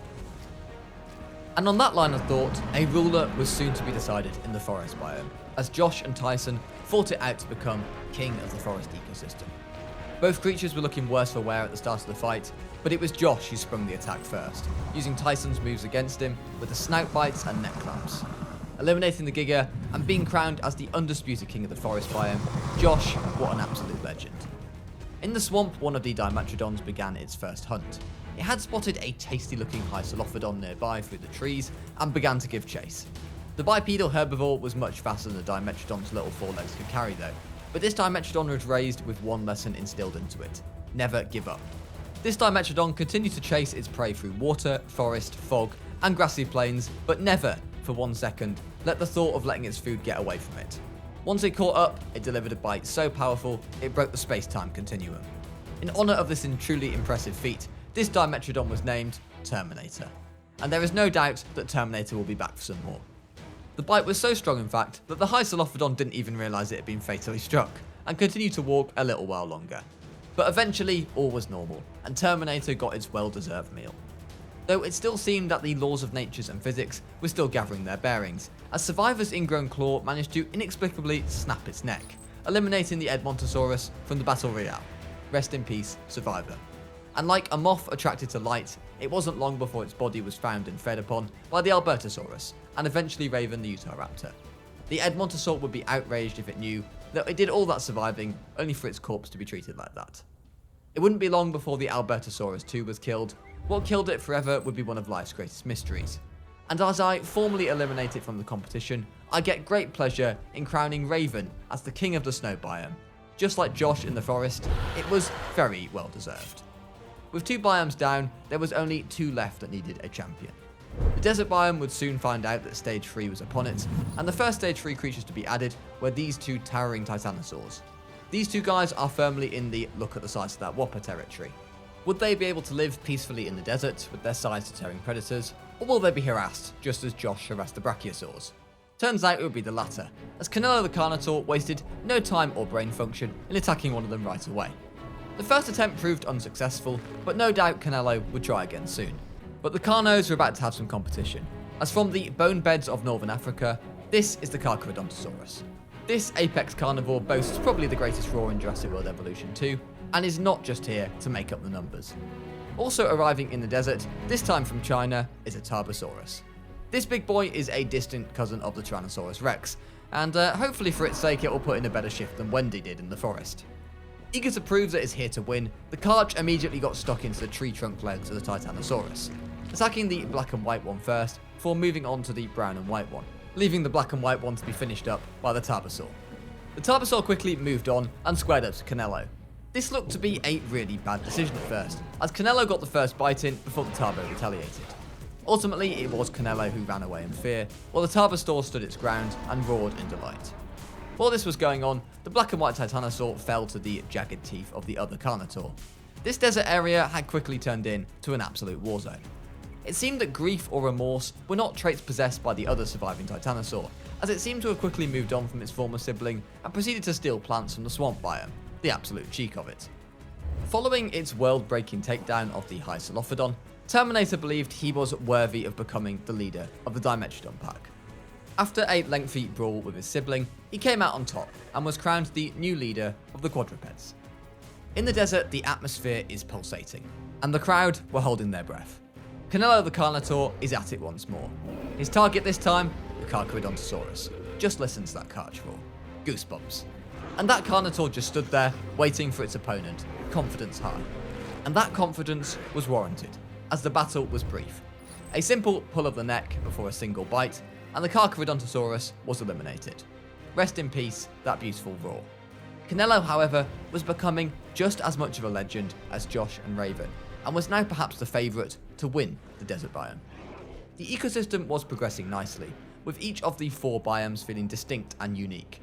And on that line of thought, a ruler was soon to be decided in the forest biome, as Josh and Tyson fought it out to become king of the forest ecosystem. Both creatures were looking worse for wear at the start of the fight, but it was Josh who sprung the attack first, using Tyson's moves against him with the snout bites and neck clamps. Eliminating the Giga and being crowned as the undisputed king of the forest biome, Josh, what an absolute legend. In the swamp, one of the Dimetrodons began its first hunt. It had spotted a tasty-looking Hycelophodon nearby through the trees and began to give chase. The bipedal herbivore was much faster than the Dimetrodon's little forelegs could carry though, but this Dimetrodon was raised with one lesson instilled into it: never give up. This Dimetrodon continued to chase its prey through water, forest, fog, and grassy plains, but never, for 1 second, let the thought of letting its food get away from it. Once it caught up, it delivered a bite so powerful, it broke the space-time continuum. In honour of this truly impressive feat, this Dimetrodon was named Terminator. And there is no doubt that Terminator will be back for some more. The bite was so strong, in fact, that the Hycelophodon didn't even realise it had been fatally struck, and continued to walk a little while longer. But eventually, all was normal, and Terminator got its well-deserved meal. Though it still seemed that the laws of nature and physics were still gathering their bearings, as Survivor's ingrown claw managed to inexplicably snap its neck, eliminating the Edmontosaurus from the Battle Royale. Rest in peace, Survivor. And like a moth attracted to light, it wasn't long before its body was found and fed upon by the Albertosaurus, and eventually Raven the Utahraptor. The Edmontosaur would be outraged if it knew that it did all that surviving only for its corpse to be treated like that. It wouldn't be long before the Albertosaurus too was killed. What killed it forever would be one of life's greatest mysteries. And as I formally eliminate it from the competition, I get great pleasure in crowning Raven as the king of the snow biome. Just like Josh in the forest, it was very well deserved. With 2 biomes down, there was only 2 left that needed a champion. The desert biome would soon find out that stage 3 was upon it, and the first stage 3 creatures to be added were these 2 towering titanosaurs. These 2 guys are firmly in the look at the size of that whopper territory. Would they be able to live peacefully in the desert with their size-deterring predators, or will they be harassed just as Josh harassed the brachiosaurs? Turns out it would be the latter, as Canelo the Carnotaur wasted no time or brain function in attacking one of them right away. The first attempt proved unsuccessful, but no doubt Canelo would try again soon. But the Carnos were about to have some competition, as from the bone beds of northern Africa, this is the Carcharodontosaurus. This apex carnivore boasts probably the greatest roar in Jurassic World Evolution 2, and is not just here to make up the numbers. Also arriving in the desert, this time from China, is a Tarbosaurus. This big boy is a distant cousin of the Tyrannosaurus Rex, and hopefully for its sake it will put in a better shift than Wendy did in the forest. Eager to prove that it's here to win, the Carch immediately got stuck into the tree trunk legs of the Titanosaurus, attacking the black and white one first, before moving on to the brown and white one, leaving the black and white one to be finished up by the Tarbosaur. The Tarbosaur quickly moved on and squared up to Canelo. This looked to be a really bad decision at first, as Canelo got the first bite in before the Tarbo retaliated. Ultimately, it was Canelo who ran away in fear, while the Tarbosaur stood its ground and roared in delight. While this was going on, the black and white Titanosaur fell to the jagged teeth of the other Carnotaur. This desert area had quickly turned into an absolute war zone. It seemed that grief or remorse were not traits possessed by the other surviving Titanosaur, as it seemed to have quickly moved on from its former sibling and proceeded to steal plants from the swamp biome, the absolute cheek of it. Following its world-breaking takedown of the Hycelophodon, Terminator believed he was worthy of becoming the leader of the Dimetrodon pack. After a lengthy brawl with his sibling, he came out on top and was crowned the new leader of the quadrupeds. In the desert, the atmosphere is pulsating, and the crowd were holding their breath. Canelo the Carnotaur is at it once more. His target this time, the Carcharodontosaurus. Just listen to that Carch roar. Goosebumps. And that Carnotaur just stood there, waiting for its opponent, confidence high. And that confidence was warranted, as the battle was brief. A simple pull of the neck before a single bite, and the Carcharodontosaurus was eliminated. Rest in peace, that beautiful roar. Canelo, however, was becoming just as much of a legend as Josh and Raven, and was now perhaps the favourite to win the desert biome. The ecosystem was progressing nicely, with each of the 4 biomes feeling distinct and unique.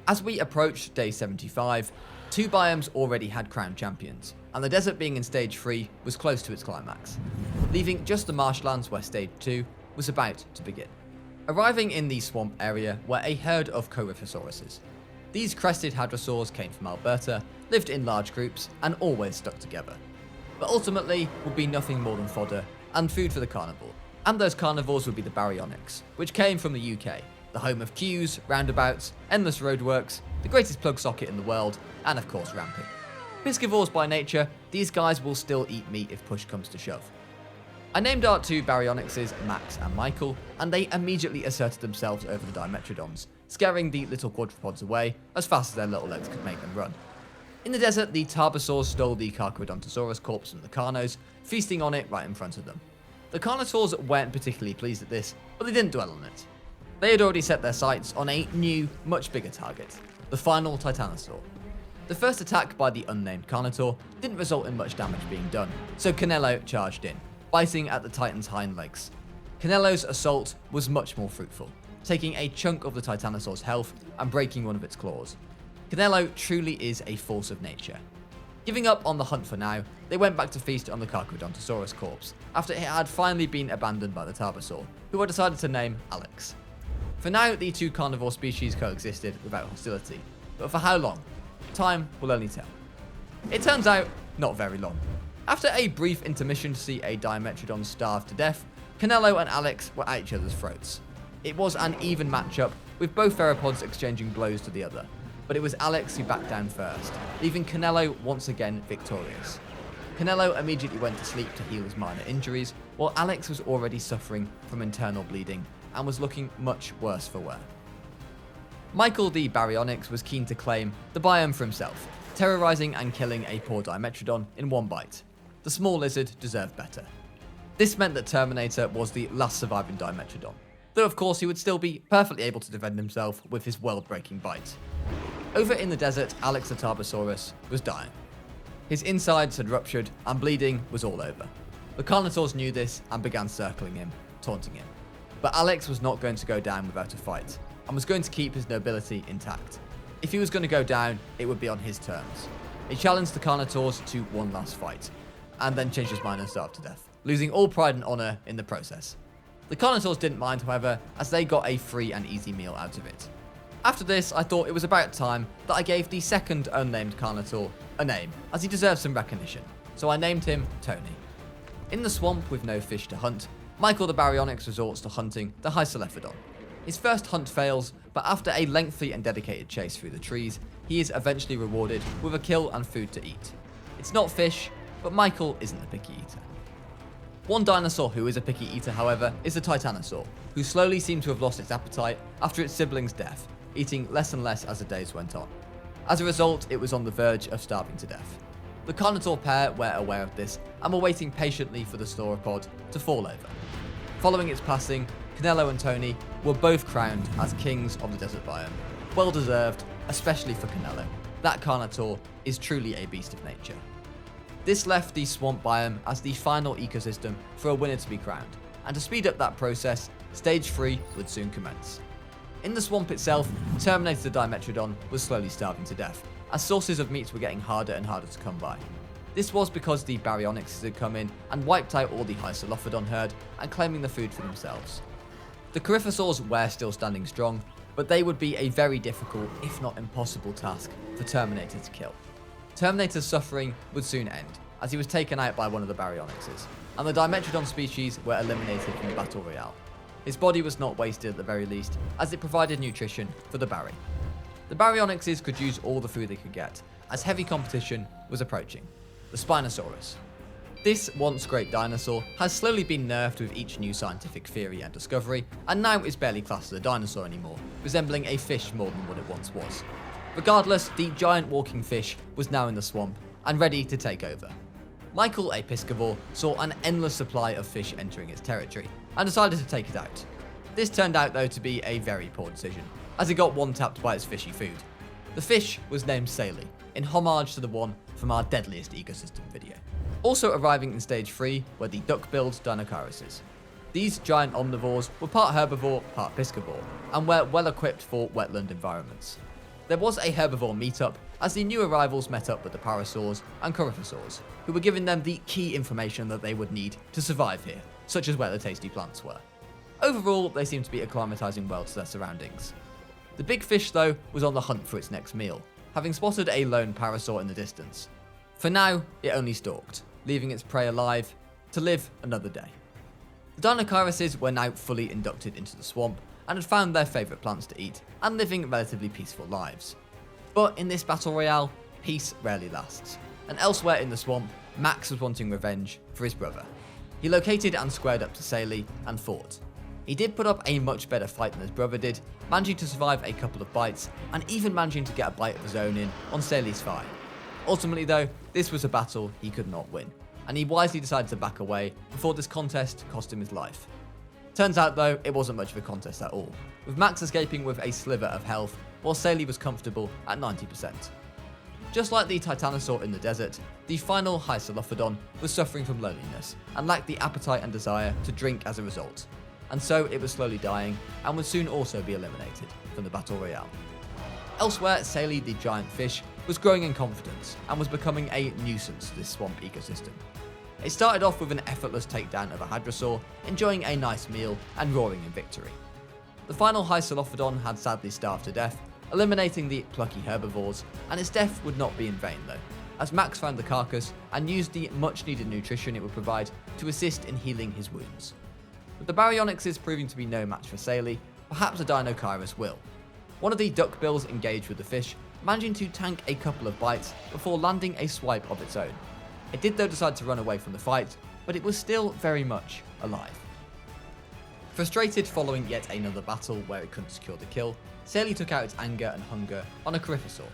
As we approached day 75, 2 biomes already had crowned champions, and the desert being in stage 3 was close to its climax, leaving just the marshlands where stage 2 was about to begin. Arriving in the swamp area were a herd of Coryphosauruses. These crested hadrosaurs came from Alberta, lived in large groups, and always stuck together. But ultimately would be nothing more than fodder and food for the carnivore. And those carnivores would be the baryonyx, which came from the UK, the home of queues, roundabouts, endless roadworks, the greatest plug socket in the world, and of course Rampy. Piscivores by nature, these guys will still eat meat if push comes to shove. I named our 2 baryonyxes Max and Michael, and they immediately asserted themselves over the Dimetrodons, scaring the little quadrupods away as fast as their little legs could make them run. In the desert, the Tarbosaurs stole the Carcharodontosaurus corpse from the Carnos, feasting on it right in front of them. The Carnotaurs weren't particularly pleased at this, but they didn't dwell on it. They had already set their sights on a new, much bigger target, the final Titanosaur. The first attack by the unnamed Carnotaur didn't result in much damage being done, so Canelo charged in, biting at the Titan's hind legs. Canelo's assault was much more fruitful, taking a chunk of the Titanosaur's health and breaking one of its claws. Canelo truly is a force of nature. Giving up on the hunt for now, they went back to feast on the Carcharodontosaurus corpse after it had finally been abandoned by the Tarbosaur, who had decided to name Alex. For now, the two carnivore species coexisted without hostility, but for how long? Time will only tell. It turns out, not very long. After a brief intermission to see a Dimetrodon starve to death, Canelo and Alex were at each other's throats. It was an even matchup, with both theropods exchanging blows to the other, but it was Alex who backed down first, leaving Canelo once again victorious. Canelo immediately went to sleep to heal his minor injuries, while Alex was already suffering from internal bleeding and was looking much worse for wear. Michael the Baryonyx was keen to claim the biome for himself, terrorizing and killing a poor Dimetrodon in one bite. The small lizard deserved better. This meant that Terminator was the last surviving Dimetrodon, though of course he would still be perfectly able to defend himself with his world-breaking bite. Over in the desert, Alex the Tarbosaurus was dying. His insides had ruptured and bleeding was all over. The Carnotaurs knew this and began circling him, taunting him. But Alex was not going to go down without a fight, and was going to keep his nobility intact. If he was going to go down, it would be on his terms. He challenged the Carnotaurs to one last fight, and then changed his mind and starved to death, losing all pride and honour in the process. The Carnotaurs didn't mind, however, as they got a free and easy meal out of it. After this, I thought it was about time that I gave the second unnamed Carnotaur a name, as he deserved some recognition, so I named him Tony. In the swamp with no fish to hunt, Michael the Baryonyx resorts to hunting the Hycelephodon. His first hunt fails, but after a lengthy and dedicated chase through the trees, he is eventually rewarded with a kill and food to eat. It's not fish, but Michael isn't a picky eater. One dinosaur who is a picky eater, however, is the Titanosaur, who slowly seemed to have lost its appetite after its sibling's death, eating less and less as the days went on. As a result, it was on the verge of starving to death. The Carnotaur pair were aware of this and were waiting patiently for the sauropod to fall over. Following its passing, Canelo and Tony were both crowned as kings of the desert biome. Well deserved, especially for Canelo. That Carnotaur is truly a beast of nature. This left the swamp biome as the final ecosystem for a winner to be crowned, and to speed up that process, Stage 3 would soon commence. In the swamp itself, Terminator the Dimetrodon was slowly starving to death, as sources of meat were getting harder and harder to come by. This was because the Baryonyxes had come in and wiped out all the Hycelephodon herd and claiming the food for themselves. The Coryphosaurs were still standing strong, but they would be a very difficult, if not impossible task for Terminator to kill. Terminator's suffering would soon end, as he was taken out by one of the Baryonyxes, and the Dimetrodon species were eliminated from the Battle Royale. His body was not wasted at the very least, as it provided nutrition for the Barry. The Baryonyxes could use all the food they could get, as heavy competition was approaching. The Spinosaurus. This once great dinosaur has slowly been nerfed with each new scientific theory and discovery, and now is barely classed as a dinosaur anymore, resembling a fish more than what it once was. Regardless, the giant walking fish was now in the swamp, and ready to take over. Michael, a piscivore, saw an endless supply of fish entering its territory, and decided to take it out. This turned out though to be a very poor decision, as it got one-tapped by its fishy food. The fish was named Saley, in homage to the one from our Deadliest Ecosystem video. Also arriving in Stage 3 were the duck-billed Dinosaurs. These giant omnivores were part herbivore, part piscivore, and were well equipped for wetland environments. There was a herbivore meetup as the new arrivals met up with the Parasaurs and Coryphosaurs, who were giving them the key information that they would need to survive here, such as where the tasty plants were. Overall, they seemed to be acclimatizing well to their surroundings. The big fish, though, was on the hunt for its next meal, having spotted a lone Parasaur in the distance. For now, it only stalked, leaving its prey alive to live another day. The Dinosaurs were now fully inducted into the swamp and had found their favourite plants to eat and living relatively peaceful lives. But in this battle royale, peace rarely lasts, and elsewhere in the swamp, Max was wanting revenge for his brother. He located and squared up to Saley and fought. He did put up a much better fight than his brother did, managing to survive a couple of bites and even managing to get a bite of his own in on Saley's thigh. Ultimately though, this was a battle he could not win, and he wisely decided to back away before this contest cost him his life. Turns out though, it wasn't much of a contest at all, with Max escaping with a sliver of health, while Saley was comfortable at 90%. Just like the Titanosaur in the desert, the final Hycelephodon was suffering from loneliness, and lacked the appetite and desire to drink as a result. and so it was slowly dying and would soon also be eliminated from the Battle Royale. Elsewhere, Saily the giant fish was growing in confidence and was becoming a nuisance to this swamp ecosystem. It started off with an effortless takedown of a hadrosaur, enjoying a nice meal and roaring in victory. The final Hycelophodon had sadly starved to death, eliminating the plucky herbivores, and its death would not be in vain though, as Max found the carcass and used the much needed nutrition it would provide to assist in healing his wounds. With the Baryonyxes proving to be no match for Saily, perhaps a Dinosaur will. One of the duckbills engaged with the fish, managing to tank a couple of bites before landing a swipe of its own. It did though decide to run away from the fight, but it was still very much alive. Frustrated following yet another battle where it couldn't secure the kill, Saily took out its anger and hunger on a Coryphosaur,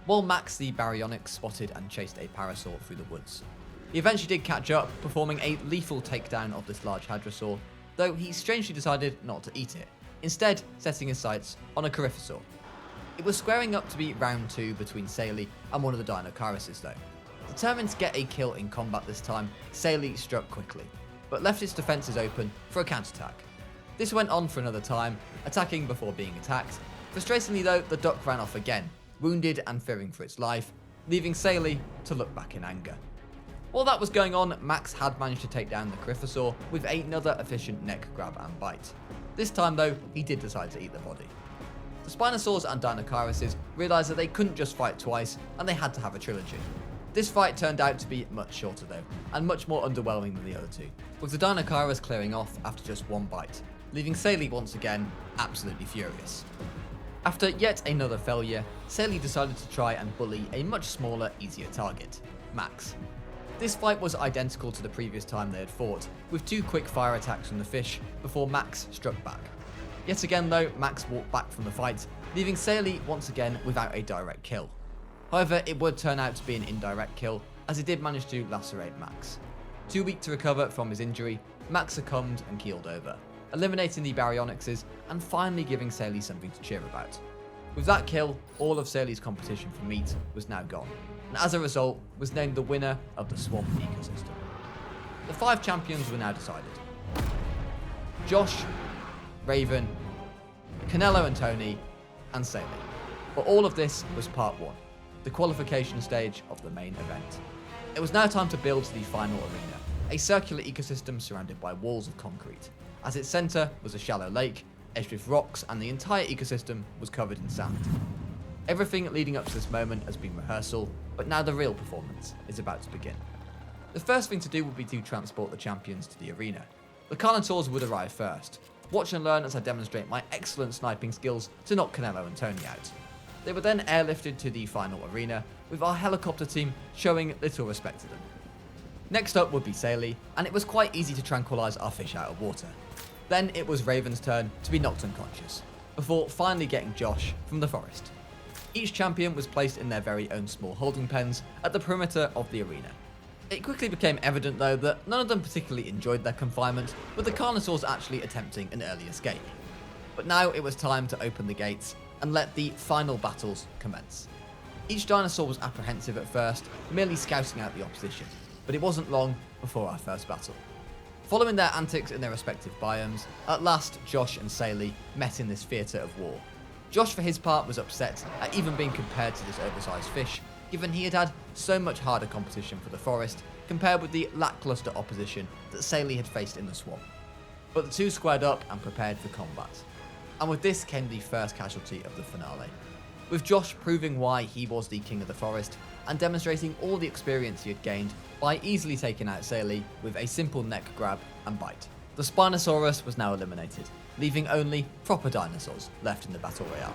while Max the Baryonyx spotted and chased a Parasaur through the woods. He eventually did catch up, performing a lethal takedown of this large hadrosaur, though he strangely decided not to eat it, instead setting his sights on a Coryphosaur. It was squaring up to be round 2 between Saily and one of the Dinosaurises though. Determined to get a kill in combat this time, Saily struck quickly, but left its defences open for a counterattack. This went on for another time, attacking before being attacked. Frustratingly though, the duck ran off again, wounded and fearing for its life, leaving Saily to look back in anger. While that was going on, Max had managed to take down the Coryphosaur with another efficient neck grab and bite. This time though, he did decide to eat the body. The Spinosaurs and Dinosaurises realised that they couldn't just fight twice, and they had to have a trilogy. This fight turned out to be much shorter though, and much more underwhelming than the other two, with the Dinosaurus clearing off after just one bite, leaving Saily once again absolutely furious. After yet another failure, Saily decided to try and bully a much smaller, easier target, Max. This fight was identical to the previous time they had fought, with 2 quick fire attacks from the fish before Max struck back. Yet again though, Max walked back from the fight, leaving Saily once again without a direct kill. However, it would turn out to be an indirect kill, as it did manage to lacerate Max. Too weak to recover from his injury, Max succumbed and keeled over, eliminating the Baryonyxes and finally giving Saily something to cheer about. With that kill, all of Saily's competition for meat was now gone, and as a result, was named the winner of the swamp ecosystem. The 5 champions were now decided. Josh, Raven, Canelo and Tony, and Saily. But all of this was part 1, the qualification stage of the main event. It was now time to build the final arena, a circular ecosystem surrounded by walls of concrete. As its centre was a shallow lake, edged with rocks, and the entire ecosystem was covered in sand. Everything leading up to this moment has been rehearsal, but now the real performance is about to begin. The first thing to do would be to transport the champions to the arena. The Carnotaurs would arrive first. Watch and learn as I demonstrate my excellent sniping skills to knock Canelo and Tony out. They were then airlifted to the final arena, with our helicopter team showing little respect to them. Next up would be Saily, and it was quite easy to tranquilise our fish out of water. Then it was Raven's turn to be knocked unconscious, before finally getting Josh from the forest. Each champion was placed in their very own small holding pens at the perimeter of the arena. It quickly became evident though that none of them particularly enjoyed their confinement, with the Carnosaurs actually attempting an early escape. But now it was time to open the gates and let the final battles commence. Each dinosaur was apprehensive at first, merely scouting out the opposition, but it wasn't long before our first battle. Following their antics in their respective biomes, at last Josh and Saily met in this theatre of war. Josh for his part was upset at even being compared to this oversized fish, given he had had so much harder competition for the forest compared with the lackluster opposition that Saily had faced in the swamp. But the two squared up and prepared for combat. And with this came the first casualty of the finale, with Josh proving why he was the king of the forest and demonstrating all the experience he had gained by easily taking out Saily with a simple neck grab and bite. The Spinosaurus was now eliminated, leaving only proper dinosaurs left in the Battle Royale.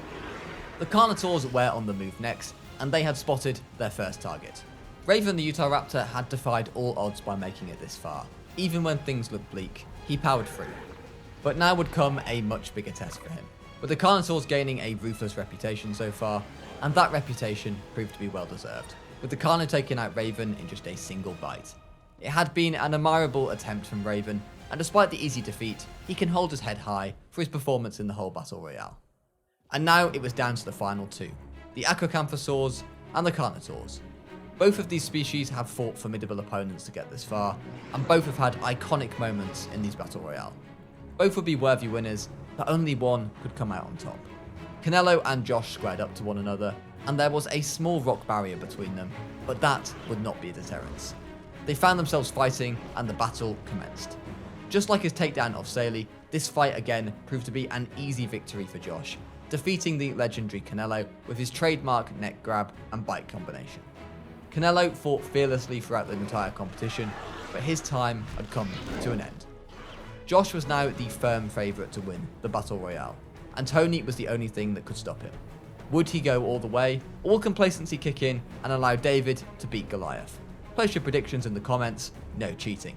The Carnotaurs were on the move next, and they had spotted their first target. Raven the Utahraptor had defied all odds by making it this far. Even when things looked bleak, he powered through. But now would come a much bigger test for him, with the Carnotaurs gaining a ruthless reputation so far, and that reputation proved to be well deserved, with the Carno taking out Raven in just a single bite. It had been an admirable attempt from Raven, and despite the easy defeat, he can hold his head high for his performance in the whole Battle Royale. And now it was down to the final two, the Acrocanthosaurs and the Carnotaurs. Both of these species have fought formidable opponents to get this far, and both have had iconic moments in these Battle Royale. Both would be worthy winners, but only one could come out on top. Canelo and Josh squared up to one another, and there was a small rock barrier between them, but that would not be a deterrence. They found themselves fighting, and the battle commenced. Just like his takedown of Saley, this fight again proved to be an easy victory for Josh, defeating the legendary Canelo with his trademark neck grab and bite combination. Canelo fought fearlessly throughout the entire competition, but his time had come to an end. Josh was now the firm favourite to win the Battle Royale, and Tony was the only thing that could stop him. Would he go all the way, or will complacency kick in and allow David to beat Goliath? Place your predictions in the comments, no cheating.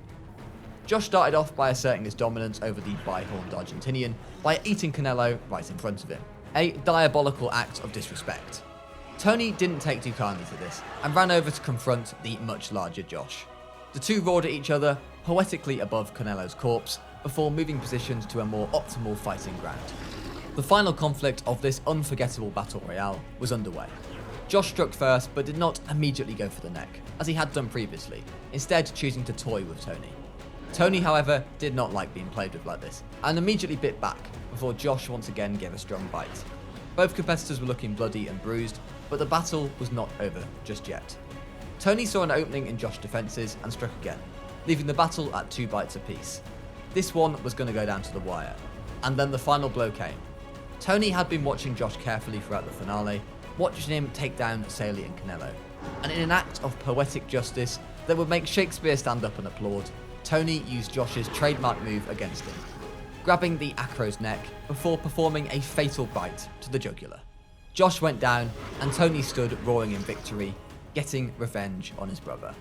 Josh started off by asserting his dominance over the bi-horned Argentinian by eating Canelo right in front of him, a diabolical act of disrespect. Tony didn't take too kindly to this and ran over to confront the much larger Josh. The two roared at each other, poetically above Canelo's corpse, before moving positions to a more optimal fighting ground. The final conflict of this unforgettable battle royale was underway. Josh struck first, but did not immediately go for the neck, as he had done previously, instead choosing to toy with Tony. Tony, however, did not like being played with like this, and immediately bit back, before Josh once again gave a strong bite. Both competitors were looking bloody and bruised, but the battle was not over just yet. Tony saw an opening in Josh's defences and struck again, leaving the battle at 2 bites apiece. This one was going to go down to the wire, and then the final blow came. Tony had been watching Josh carefully throughout the finale, watching him take down Saley and Canelo, and in an act of poetic justice that would make Shakespeare stand up and applaud, Tony used Josh's trademark move against him, grabbing the Acro's neck before performing a fatal bite to the jugular. Josh went down, and Tony stood roaring in victory, getting revenge on his brother.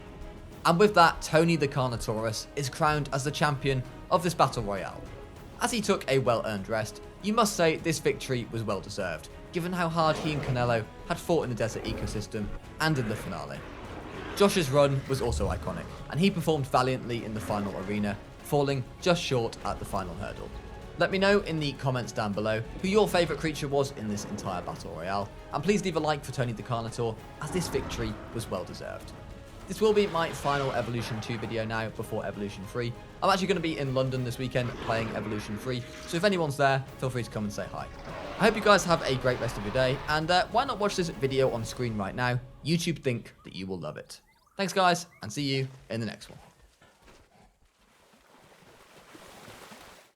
And with that, Tony the Carnotaurus is crowned as the champion of this Battle Royale. As he took a well-earned rest, you must say this victory was well-deserved, given how hard he and Canelo had fought in the desert ecosystem and in the finale. Josh's run was also iconic, and he performed valiantly in the final arena, falling just short at the final hurdle. Let me know in the comments down below who your favourite creature was in this entire Battle Royale, and please leave a like for Tony the Carnotaur, as this victory was well-deserved. This will be my final Evolution 2 video now before Evolution 3. I'm actually going to be in London this weekend playing Evolution 3, so if anyone's there, feel free to come and say hi. I hope you guys have a great rest of your day, and why not watch this video on screen right now? YouTube think that you will love it. Thanks guys, and see you in the next one.